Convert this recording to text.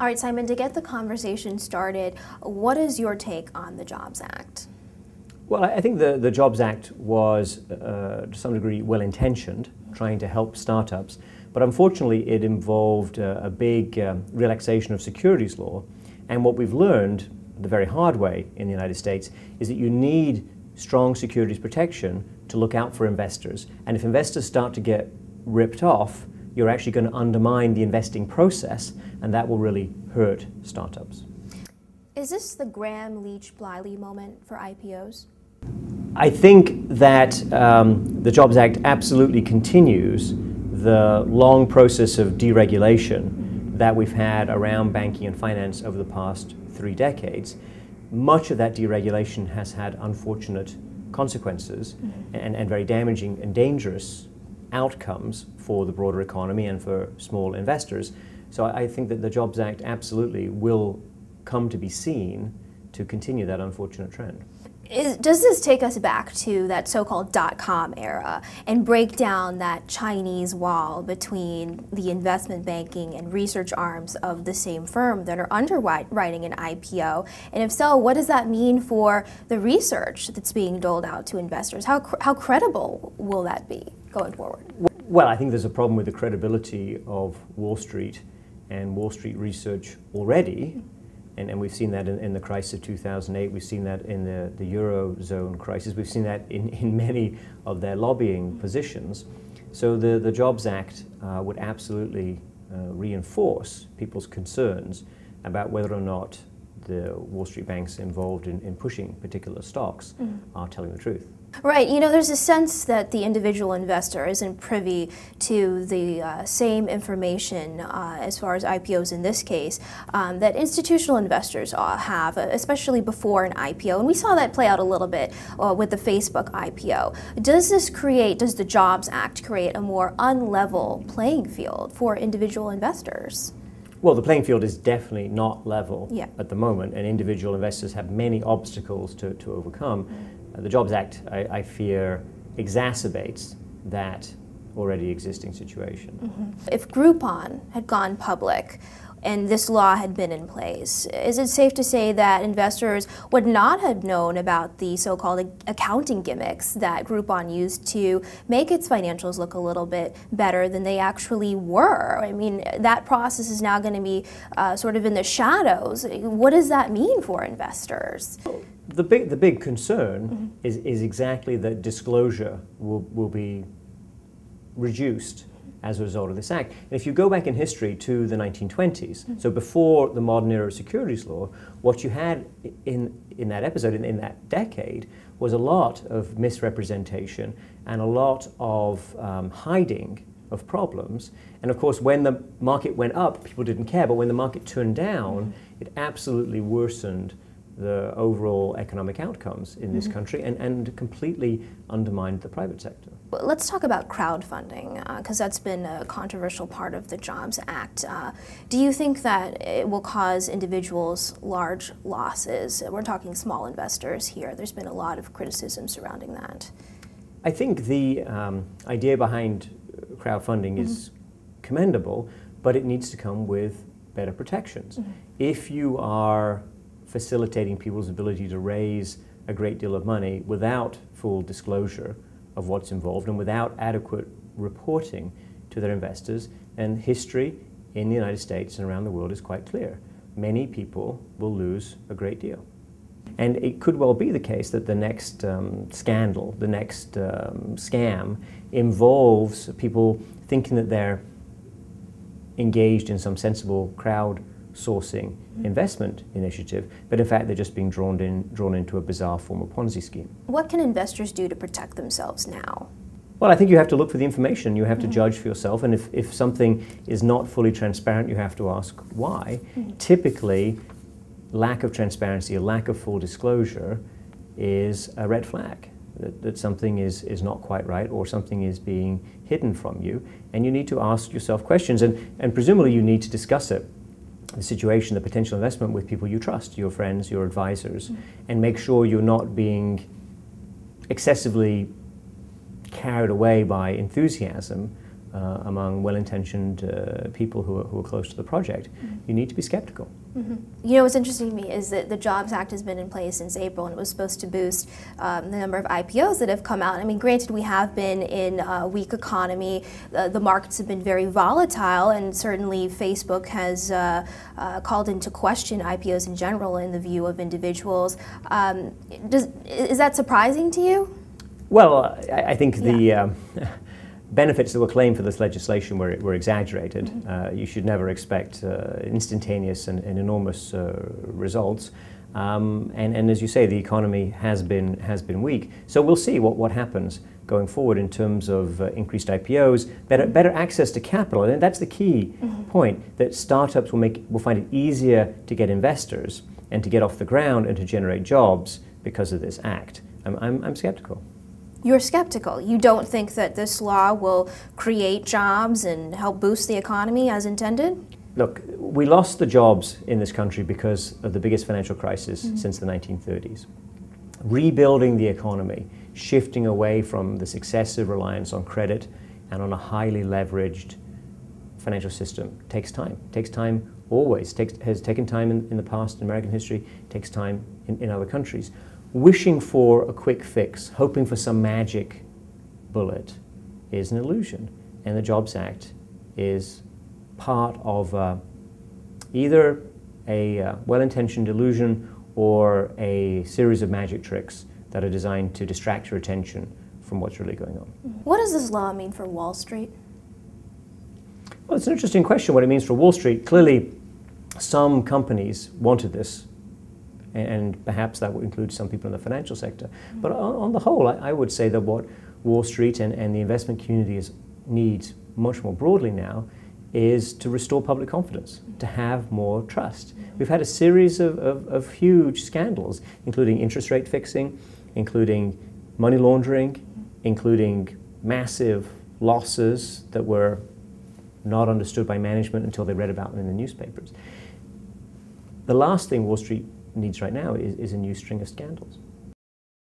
All right, Simon, to get the conversation started, what is your take on the Jobs Act? Well, I think the Jobs Act was, to some degree, well-intentioned, trying to help startups. But unfortunately, it involved a big relaxation of securities law. And what we've learned the very hard way in the United States is that you need strong securities protection to look out for investors. And if investors start to get ripped off, you're actually going to undermine the investing process, and that will really hurt startups. Is this the Gramm-Leach-Bliley moment for IPOs? I think that the Jobs Act absolutely continues the long process of deregulation that we've had around banking and finance over the past 3 decades. Much of that deregulation has had unfortunate consequences and very damaging and dangerous outcomes for the broader economy and for small investors. So I think that the Jobs Act absolutely will come to be seen to continue that unfortunate trend. Does this take us back to that so-called dot-com era and break down that Chinese wall between the investment banking and research arms of the same firm that are underwriting an IPO? And if so, what does that mean for the research that's being doled out to investors? How credible will that be going forward? Well, I think there's a problem with the credibility of Wall Street and Wall Street research already. And we've seen that in the crisis of 2008, we've seen that in the Eurozone crisis, we've seen that in many of their lobbying positions. So the Jobs Act would absolutely reinforce people's concerns about whether or not the Wall Street banks involved in pushing particular stocks are telling the truth. Right. You know, there's a sense that the individual investor isn't privy to the same information as far as IPOs in this case that institutional investors have, especially before an IPO. And we saw that play out a little bit with the Facebook IPO. Does the Jobs Act create a more unlevel playing field for individual investors? Well, the playing field is definitely not level at the moment, and individual investors have many obstacles to overcome. The Jobs Act, I fear, exacerbates that already existing situation. If Groupon had gone public and this law had been in place, is it safe to say that investors would not have known about the so-called accounting gimmicks that Groupon used to make its financials look a little bit better than they actually were? I mean, that process is now going to be sort of in the shadows. What does that mean for investors? The big concern is exactly that disclosure will be reduced as a result of this act. And if you go back in history to the 1920s, so before the modern era of securities law, what you had in that episode, in that decade, was a lot of misrepresentation and a lot of hiding of problems. And of course, when the market went up, people didn't care, but when the market turned down, it absolutely worsened the overall economic outcomes in this country and completely undermined the private sector. Let's talk about crowdfunding, because that's been a controversial part of the Jobs Act. Do you think that it will cause individuals large losses? We're talking small investors here. There's been a lot of criticism surrounding that. I think the idea behind crowdfunding is commendable, but it needs to come with better protections. If you are facilitating people's ability to raise a great deal of money without full disclosure of what's involved and without adequate reporting to their investors, and history in the United States and around the world is quite clear. Many people will lose a great deal. And it could well be the case that the next scandal, the next scam involves people thinking that they're engaged in some sensible crowdsourcing investment initiative, but in fact they're just being drawn into a bizarre form of Ponzi scheme. What can investors do to protect themselves now? Well, I think you have to look for the information. You have to judge for yourself, and if something is not fully transparent, you have to ask why. Typically, lack of transparency, a lack of full disclosure is a red flag that something is not quite right or something is being hidden from you, and you need to ask yourself questions, and presumably you need to discuss it, the situation, the potential investment, with people you trust, your friends, your advisors, and make sure you're not being excessively carried away by enthusiasm among well-intentioned people who are close to the project, you need to be skeptical. You know, what's interesting to me is that the Jobs Act has been in place since April, and it was supposed to boost the number of IPOs that have come out. I mean, granted, we have been in a weak economy. The markets have been very volatile, and certainly Facebook has called into question IPOs in general in the view of individuals. Is that surprising to you? Well, I think the benefits that were claimed for this legislation were exaggerated. You should never expect instantaneous and enormous results. And as you say, the economy has been weak. So we'll see what happens going forward in terms of increased IPOs, better access to capital. And that's the key point, that startups will find it easier to get investors and to get off the ground and to generate jobs because of this act. I'm skeptical. You're skeptical. You don't think that this law will create jobs and help boost the economy as intended? Look, we lost the jobs in this country because of the biggest financial crisis since the 1930s. Rebuilding the economy, shifting away from this excessive reliance on credit and on a highly leveraged financial system takes time. Takes time always. Has taken time in the past in American history, takes time in other countries. Wishing for a quick fix, hoping for some magic bullet, is an illusion. And the Jobs Act is part of either a well-intentioned illusion or a series of magic tricks that are designed to distract your attention from what's really going on. What does this law mean for Wall Street? Well, it's an interesting question what it means for Wall Street. Clearly, some companies wanted this, and perhaps that would include some people in the financial sector. But on the whole, I would say that what Wall Street and the investment community needs much more broadly now is to restore public confidence, to have more trust. We've had a series of huge scandals, including interest rate fixing, including money laundering, including massive losses that were not understood by management until they read about them in the newspapers. The last thing Wall Street needs right now is a new string of scandals.